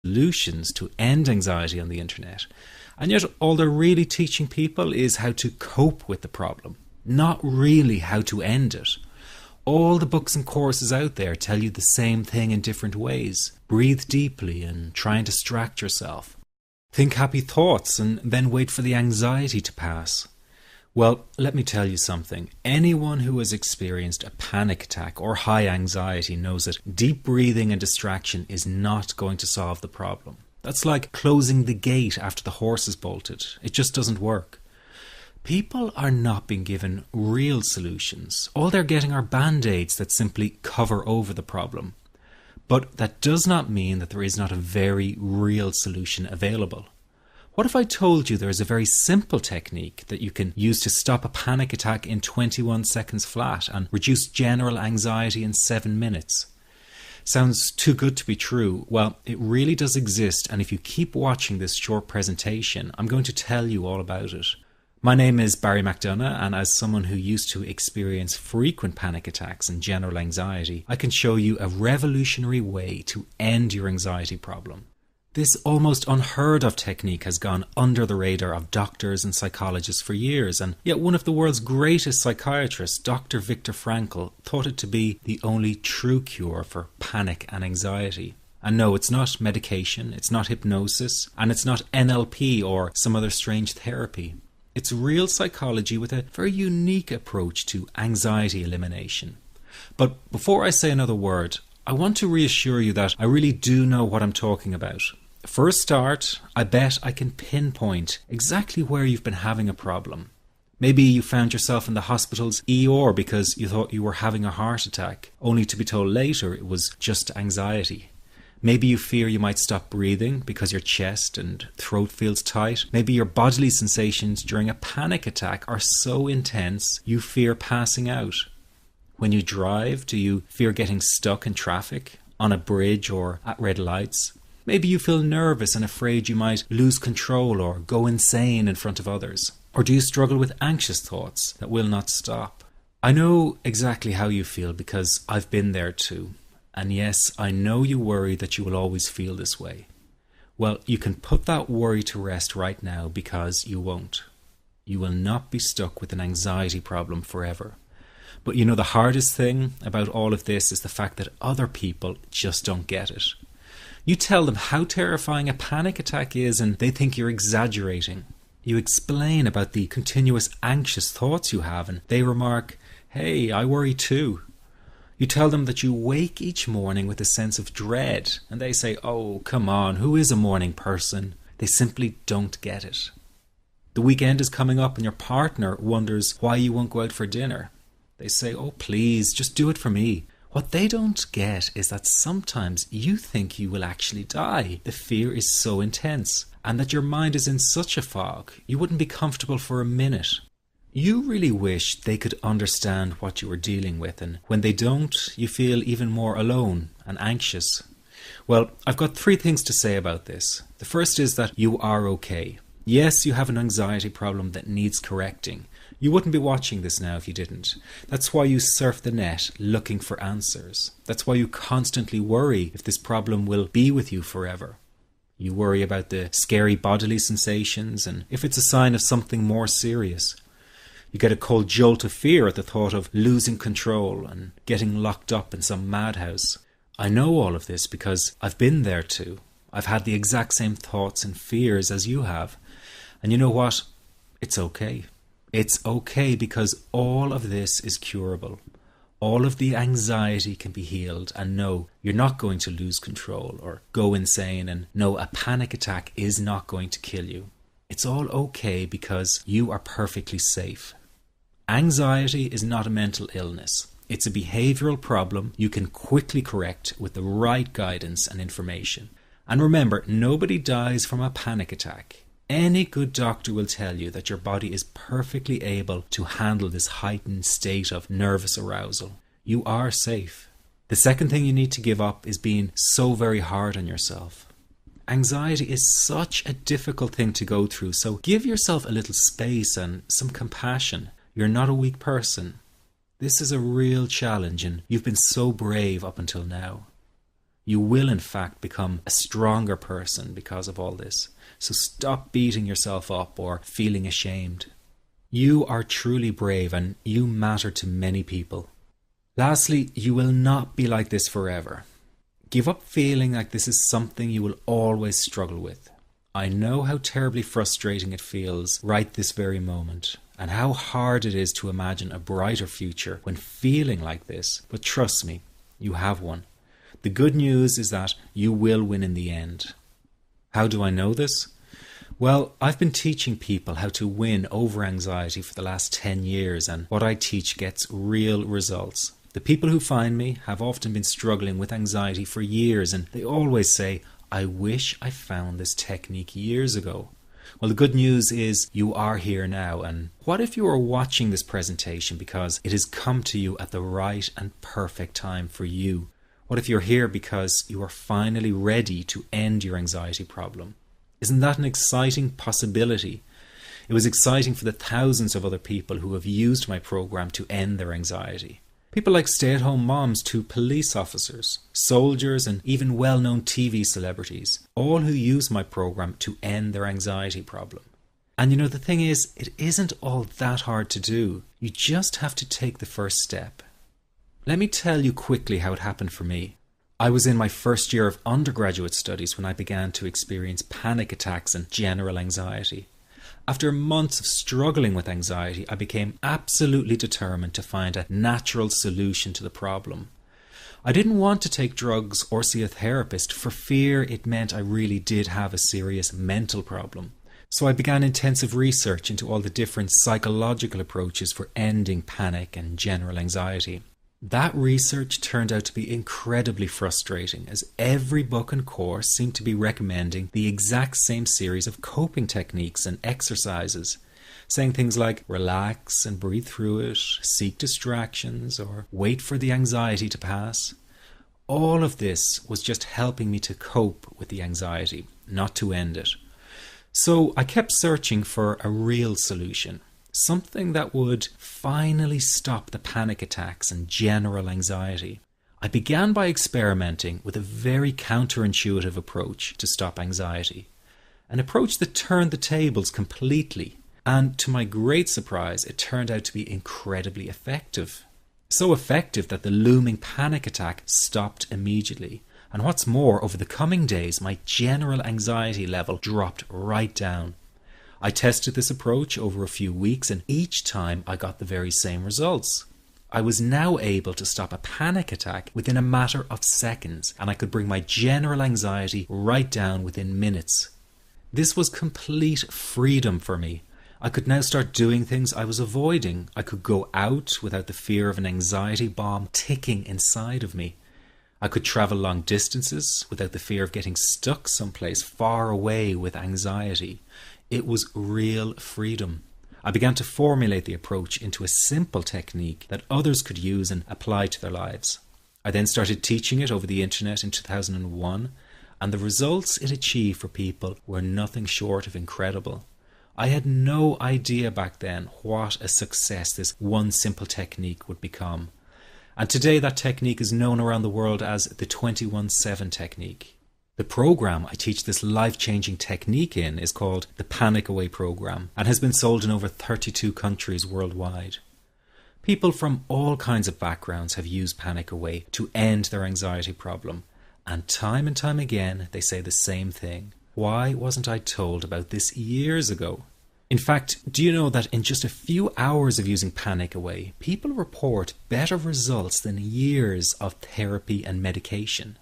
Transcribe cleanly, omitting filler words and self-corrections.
solutions to end anxiety on the internet. And yet all they're really teaching people is how to cope with the problem, not really how to end it. All the books and courses out there tell you the same thing in different ways. Breathe deeply and try and distract yourself. Think happy thoughts and then wait for the anxiety to pass. Well, let me tell you something. Anyone who has experienced a panic attack or high anxiety knows that deep breathing and distraction is not going to solve the problem. That's like closing the gate after the horse is bolted. It just doesn't work. People are not being given real solutions. All they're getting are band-aids that simply cover over the problem. But that does not mean that there is not a very real solution available. What if I told you there is a very simple technique that you can use to stop a panic attack in 21 seconds flat and reduce general anxiety in 7 minutes? Sounds too good to be true. Well, it really does exist, and if you keep watching this short presentation, I'm going to tell you all about it. My name is Barry McDonough, and as someone who used to experience frequent panic attacks and general anxiety, I can show you a revolutionary way to end your anxiety problem. This almost unheard of technique has gone under the radar of doctors and psychologists for years, and yet one of the world's greatest psychiatrists, Dr. Viktor Frankl, thought it to be the only true cure for panic and anxiety. And no, it's not medication, it's not hypnosis, and it's not NLP or some other strange therapy. It's real psychology with a very unique approach to anxiety elimination. But before I say another word, I want to reassure you that I really do know what I'm talking about. For a start, I bet I can pinpoint exactly where you've been having a problem. Maybe you found yourself in the hospital's ER because you thought you were having a heart attack, only to be told later it was just anxiety. Maybe you fear you might stop breathing because your chest and throat feels tight. Maybe your bodily sensations during a panic attack are so intense you fear passing out. When you drive, do you fear getting stuck in traffic, on a bridge or at red lights? Maybe you feel nervous and afraid you might lose control or go insane in front of others. Or do you struggle with anxious thoughts that will not stop? I know exactly how you feel because I've been there too. And yes, I know you worry that you will always feel this way. Well, you can put that worry to rest right now because you won't. You will not be stuck with an anxiety problem forever. But you know, the hardest thing about all of this is the fact that other people just don't get it. You tell them how terrifying a panic attack is and they think you're exaggerating. You explain about the continuous anxious thoughts you have and they remark, "Hey, I worry too." You tell them that you wake each morning with a sense of dread and they say, "Oh, come on, who is a morning person?" They simply don't get it. The weekend is coming up and your partner wonders why you won't go out for dinner. They say, "Oh, please, just do it for me." What they don't get is that sometimes you think you will actually die. The fear is so intense, and that your mind is in such a fog, you wouldn't be comfortable for a minute. You really wish they could understand what you are dealing with, and when they don't, you feel even more alone and anxious. Well, I've got 3 things to say about this. The first is that you are okay. Yes, you have an anxiety problem that needs correcting. You wouldn't be watching this now if you didn't. That's why you surf the net looking for answers. That's why you constantly worry if this problem will be with you forever. You worry about the scary bodily sensations and if it's a sign of something more serious. You get a cold jolt of fear at the thought of losing control and getting locked up in some madhouse. I know all of this because I've been there too. I've had the exact same thoughts and fears as you have. And you know what? It's okay. It's okay because all of this is curable. All of the anxiety can be healed, and no, you're not going to lose control or go insane, and no, a panic attack is not going to kill you. It's all okay because you are perfectly safe. Anxiety is not a mental illness. It's a behavioral problem you can quickly correct with the right guidance and information. And remember, nobody dies from a panic attack. Any good doctor will tell you that your body is perfectly able to handle this heightened state of nervous arousal. You are safe. The second thing you need to give up is being so very hard on yourself. Anxiety is such a difficult thing to go through, so give yourself a little space and some compassion. You're not a weak person. This is a real challenge and you've been so brave up until now. You will in fact become a stronger person because of all this. So stop beating yourself up or feeling ashamed. You are truly brave and you matter to many people. Lastly, you will not be like this forever. Give up feeling like this is something you will always struggle with. I know how terribly frustrating it feels right this very moment, and how hard it is to imagine a brighter future when feeling like this, but trust me, you have one. The good news is that you will win in the end. How do I know this? Well, I've been teaching people how to win over anxiety for the last 10 years, and what I teach gets real results. The people who find me have often been struggling with anxiety for years, and they always say, I wish I found this technique years ago. Well, the good news is you are here now, and what if you are watching this presentation because it has come to you at the right and perfect time for you? What if you're here because you are finally ready to end your anxiety problem? Isn't that an exciting possibility? It was exciting for the thousands of other people who have used my program to end their anxiety. People like stay-at-home moms to police officers, soldiers, and even well-known TV celebrities, all who use my program to end their anxiety problem. And you know, the thing is, it isn't all that hard to do. You just have to take the first step. Let me tell you quickly how it happened for me. I was in my first year of undergraduate studies when I began to experience panic attacks and general anxiety. After months of struggling with anxiety, I became absolutely determined to find a natural solution to the problem. I didn't want to take drugs or see a therapist for fear it meant I really did have a serious mental problem. So I began intensive research into all the different psychological approaches for ending panic and general anxiety. That research turned out to be incredibly frustrating, as every book and course seemed to be recommending the exact same series of coping techniques and exercises, saying things like relax and breathe through it, seek distractions, or wait for the anxiety to pass. All of this was just helping me to cope with the anxiety, not to end it. So I kept searching for a real solution. Something that would finally stop the panic attacks and general anxiety. I began by experimenting with a very counterintuitive approach to stop anxiety. An approach that turned the tables completely. And to my great surprise, it turned out to be incredibly effective. So effective that the looming panic attack stopped immediately. And what's more, over the coming days, my general anxiety level dropped right down. I tested this approach over a few weeks, and each time I got the very same results. I was now able to stop a panic attack within a matter of seconds, and I could bring my general anxiety right down within minutes. This was complete freedom for me. I could now start doing things I was avoiding. I could go out without the fear of an anxiety bomb ticking inside of me. I could travel long distances without the fear of getting stuck someplace far away with anxiety. It was real freedom. I began to formulate the approach into a simple technique that others could use and apply to their lives. I then started teaching it over the internet in 2001, and the results it achieved for people were nothing short of incredible. I had no idea back then what a success this one simple technique would become. And today that technique is known around the world as the 21-7 technique. The program I teach this life-changing technique in is called the Panic Away program and has been sold in over 32 countries worldwide. People from all kinds of backgrounds have used Panic Away to end their anxiety problem, and time again they say the same thing. Why wasn't I told about this years ago? In fact, do you know that in just a few hours of using Panic Away, people report better results than years of therapy and medication?